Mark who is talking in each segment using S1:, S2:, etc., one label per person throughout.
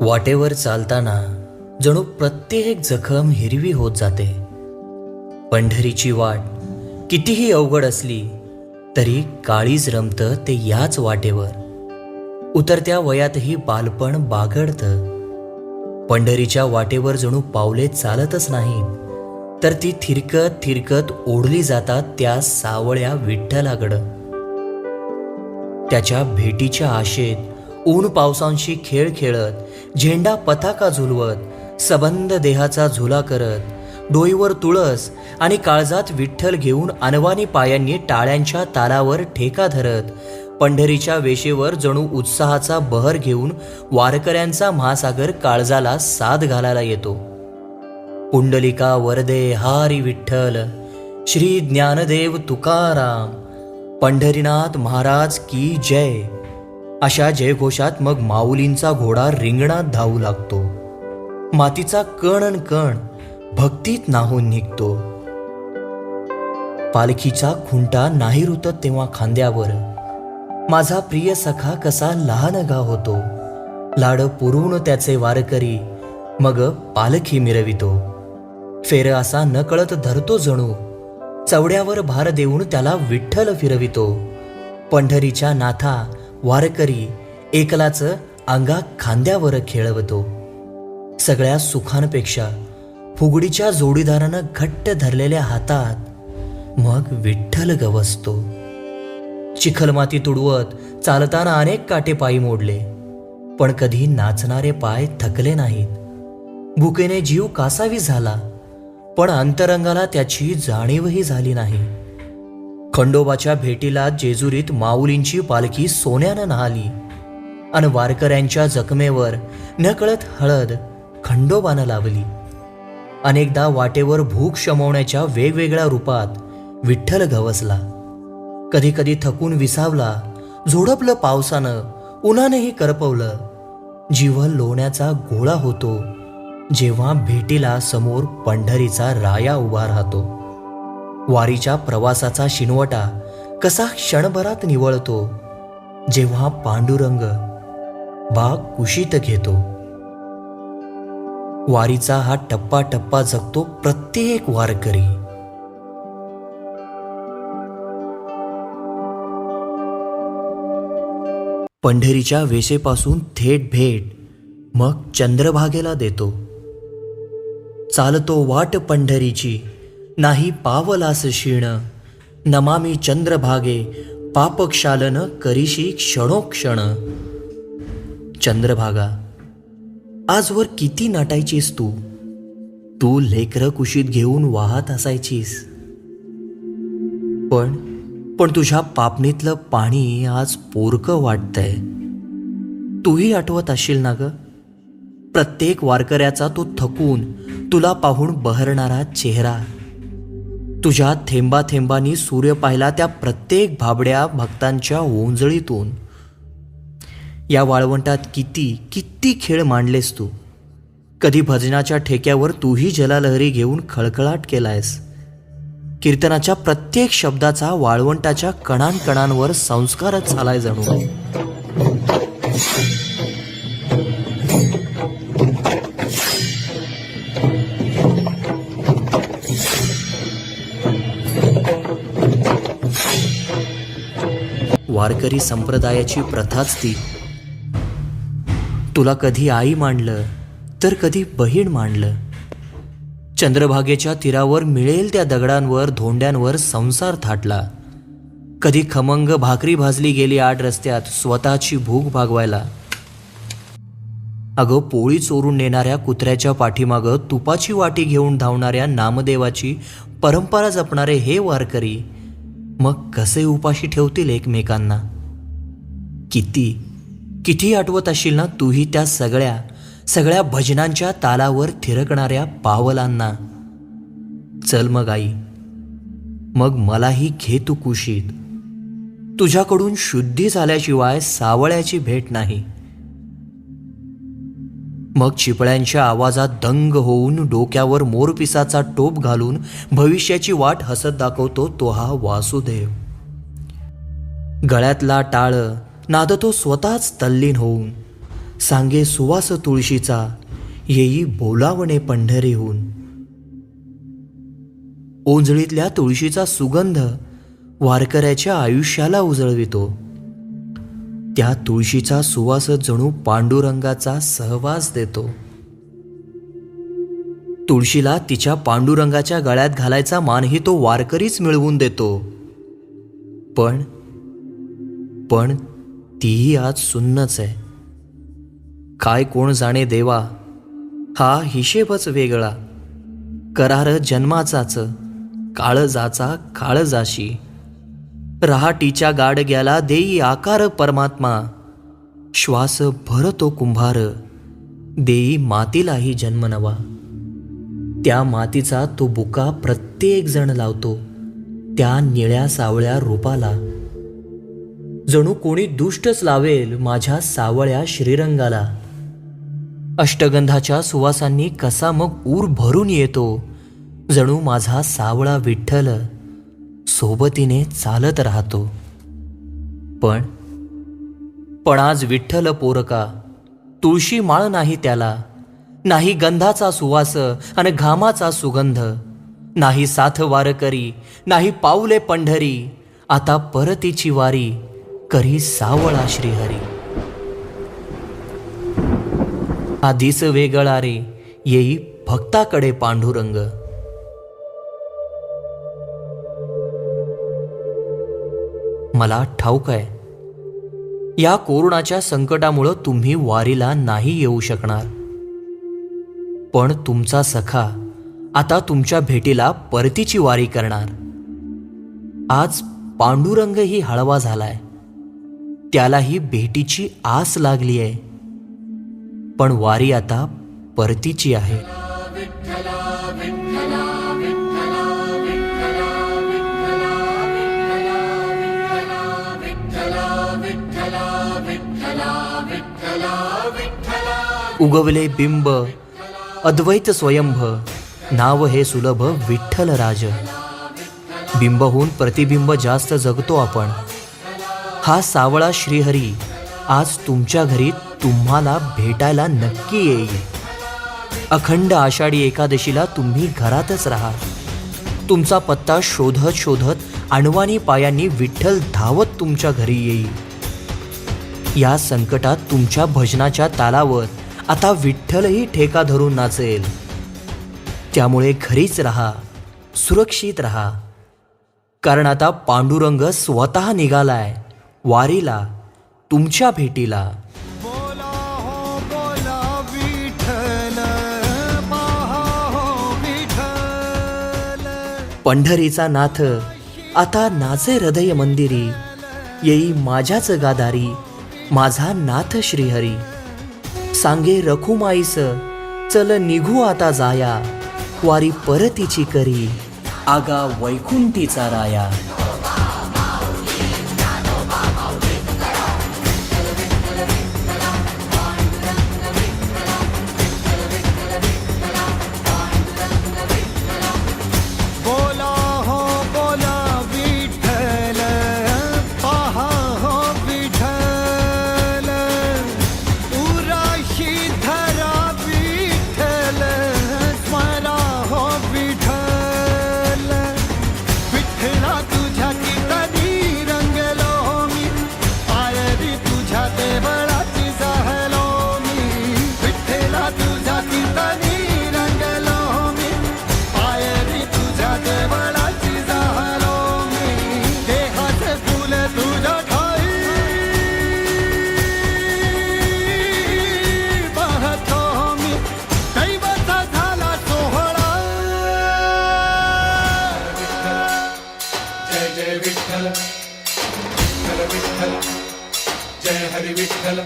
S1: वाटेवर चालताना जणू प्रत्येक जखम हिरवी होत जाते. पंढरीची वाट कितीही अवघड असली तरी काळीज रमतं ते याच वाटेवर. उतरत्या वयातही बालपण बागडतं. पंढरीच्या वाटेवर जणू पावले चालतच नाहीत, तर ती थिरकत थिरकत ओढली जातात त्या सावळ्या विठ्ठलाकडं. त्याच्या भेटीच्या आशेत ऊन पावसांशी खेळ खेळत, झेंडा पताका झुलवत, सबंध देहाचा झुला करत, डोईवर तुळस आणि काळजात विठ्ठल घेऊन अनवानी पायांनी टाळ्यांच्या तालावर ठेका धरत, पंढरीच्या वेशेवर जणू उत्साहाचा बहर घेऊन वारकऱ्यांचा महासागर काळजाला साद घालायला येतो. पुंडलिका वरदे हारी विठ्ठल, श्री ज्ञानदेव तुकाराम, पंढरीनाथ महाराज की जय, अशा जयघोषात मग माऊलींचा घोडा रिंगणात धावू लागतो. मातीचा कण न कण भक्तीत नाहून निघतो. पालखीचा खुंटा नाही रुतत तेव्हा खांद्यावर, माझा प्रिय सखा कसा लहान गा होतो. लाड पुरवून त्याचे वारकरी मग पालखी मिरवितो. फेर असा नकळत धरतो जणू, चवड्यावर भार देऊन त्याला विठ्ठल फिरवितो. पंढरीच्या नाथा वारकरी एकलाच अंगा खांद्यावर खेळवतो. सगळ्या सुखांपेक्षा फुगडीच्या जोडीदारानं घट्ट धरलेल्या हातात मग विठ्ठल गवसतो. चिखलमाती तुडवत चालताना अनेक काटे पायी मोडले, पण कधी नाचणारे पाय थकले नाहीत. भुकेने जीव कासावी झाला, पण अंतरंगाला त्याची जाणीवही झाली नाही. खंडोबाच्या भेटीला जेजुरीत माऊलींची पालखी सोन्यानं न्हाली आणि वारकऱ्यांच्या जखमेवर नकळत हळद खंडोबानं लावली. अनेकदा वाटेवर भूक शमवण्याच्या वेगवेगळ्या रूपात विठ्ठल गवसला. कधी कधी थकून विसावला, झोडपलं पावसानं, उन्हानेही करपवलं. जीव लोण्याचा गोळा होतो जेव्हा भेटीला समोर पंढरीचा राया उभा राहतो. वारीच्या प्रवासाचा शिनवटा कसा क्षणभरात निवळतो जेव्हा पांडुरंग बाग कुशीत घेतो. वारीचा हा टप्पा टप्पा जगतो प्रत्येक वारकरी. पंढरीच्या वेशेपासून थेट भेट मग चंद्रभागेला देतो. चालतो वाट पंढरीची, नाही पावलास क्षीण, नमामी चंद्रभागे पापक्षालन करीशी क्षणोक्षण. चंद्रभागा, आजवर किती नटायचीस तू. तू लेकरं कुशीत घेऊन वाहत असायचीस, पण तुझ्या पापणीतलं पाणी आज पोरकं वाटतंय. तूही आठवत असशील ना ग, प्रत्येक वारकऱ्याचा तो थकून तुला पाहून बहरणारा चेहरा. तुझ्या थेंबा थेंबांनी सूर्य पाहिला त्या प्रत्येक भाबड्या भक्तांच्या ओंजळीतून. या वाळवंटात किती किती खेळ मांडलेस तू. कधी भजनाच्या ठेक्यावर तूही जलालहरी घेऊन खळखळाट केलायस. कीर्तनाच्या प्रत्येक शब्दाचा वाळवंटाच्या कणांकणांवर संस्कारच झालाय जणू. वारकरी संप्रदायाची प्रथाच ती. तुला कधी आई मानलं तर कधी बहीण मानलं. चंद्रभागेच्या तीरावर मिळेल त्या दगडांवर धोंड्यांवर संसार थाटला. कधी खमंग भाकरी भाजली गेली आड रस्त्यात स्वतःची भूक भागवायला. अगं, पोळी चोरून नेणाऱ्या कुत्र्याच्या पाठीमागं तुपाची वाटी घेऊन धावणाऱ्या नामदेवाची परंपरा जपणारे हे वारकरी मग कसे उपाशी ठेवतील एकमेकांना. किती किती आठवत असशील ना तूही त्या सगळ्या भजनांच्या तालावर थिरकणाऱ्या पावलांना. चल मग आई, मग मलाही घे तू कुशीत. तुझ्याकडून शुद्धी झाल्याशिवाय सावळ्याची भेट नाही. मग चिपळ्यांच्या आवाजात दंग होऊन डोक्यावर मोरपिसाचा टोप घालून भविष्याची वाट हसत दाखवतो तो हा वासुदेव. गळ्यातला टाळ नादतो स्वतःच तल्लीन होऊन. सांगे सुवास तुळशीचा, येई बोलावणे पंढरीहून. ओंजळीतल्या तुळशीचा सुगंध वारकऱ्याच्या आयुष्याला उजळवितो. त्या तुळशीचा सुवास जणू पांडुरंगाचा सहवास देतो. तुळशीला तिच्या पांडुरंगाच्या गळ्यात घालायचा मानही तो वारकरीच मिळवून देतो. पण तीही आज सुन्नच आहे. काय कोण जाणे देवा, हा हिशेबच वेगळा. करार जन्माचाच, काळजाचा काळजाशी. रहाटीच्या गाडग्याला देई आकार परमात्मा. श्वास भरतो कुंभार, देई मातीलाही जन्म नवा. त्या मातीचा तो बुका प्रत्येक जण लावतो त्या निळ्या सावळ्या रूपाला. जणू कोणी दुष्टच लावेल माझ्या सावळ्या श्रीरंगाला. अष्टगंधाच्या सुवासांनी कसा मग ऊर भरून येतो. जणू माझा सावळा विठ्ठल सोबतीने चालत राहतो. पण आज विठ्ठल पोरका, तुळशी माळ नाही त्याला. नाही गंधाचा सुवास आणि घामाचा सुगंध. नाही साथ वारकरी, नाही पाऊले पंढरी. आता परतीची वारी करी सावळा श्रीहरी. आधीच वेगळा रे, येई भक्ताकडे पांडुरंग. मला ठाऊक आहे, या कोरोनाच्या संकटामुळं तुम्ही वारीला नाही येऊ शकणार. पण तुमचा सखा आता तुमच्या भेटीला परतीची वारी करणार. आज पांडुरंगही हळवा झालाय. त्यालाही भेटीची आस लागली आहे. पण वारी आता परतीची आहे. उगवले बिंब अद्वैत स्वयंभ, नाव हे सुलभ विठ्ठल राज. बिंबहून प्रतिबिंब जास्त जगतो आपण. हा सावळा श्रीहरी आज तुमच्या घरी तुम्हाला भेटायला नक्की येईल. अखंड आषाढी एकादशीला तुम्ही घरातच राहा. तुमचा पत्ता शोधत शोधत अणवानी पायांनी विठ्ठल धावत तुमच्या घरी येईल. या संकटात तुमच्या भजनाच्या तालावर आता विठ्ठलही ठेका धरून नाचेल. त्यामुळे घरीच राहा, सुरक्षित राहा. कारण आता पांडुरंग स्वतः निघालाय वारीला, तुमच्या भेटीला.
S2: बोला हो बोला विठ्ठल, पहा हो विठ्ठल.
S1: पंढरीचा नाथ आता नाचे हृदय मंदिरी. येई माझ्याच गादारी माझा नाथ श्रीहरी. सांगे रखुमाईस, चल निघू आता जाया. वारी परतीची करी, आगा वैकुंठीचा राया.
S2: बोला हो बोला विठ्ठल, पहा हो विठ्ठल. उराशी धरा विठ्ठल, स्मरा हो विठ्ठल. विठ्ठला तुझ्या कीर्तनी रंगलो मी, पायरी तुझ्या देवळाची जाहलो मी. विठ्ठला तुझ्या कीर्तनी रंगलो मी, पायरी तुझ्या देवळाची जाहलो मी. देहाचे फुल तुझ्या ठाई पाहतो मी, दैवाचा झाला सोहळा.
S3: जय जय विठ्ठल, विठ्ठल विठ्ठल, जय हरी विठ्ठल.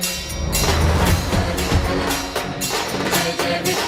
S3: जय जय विठ्ठल.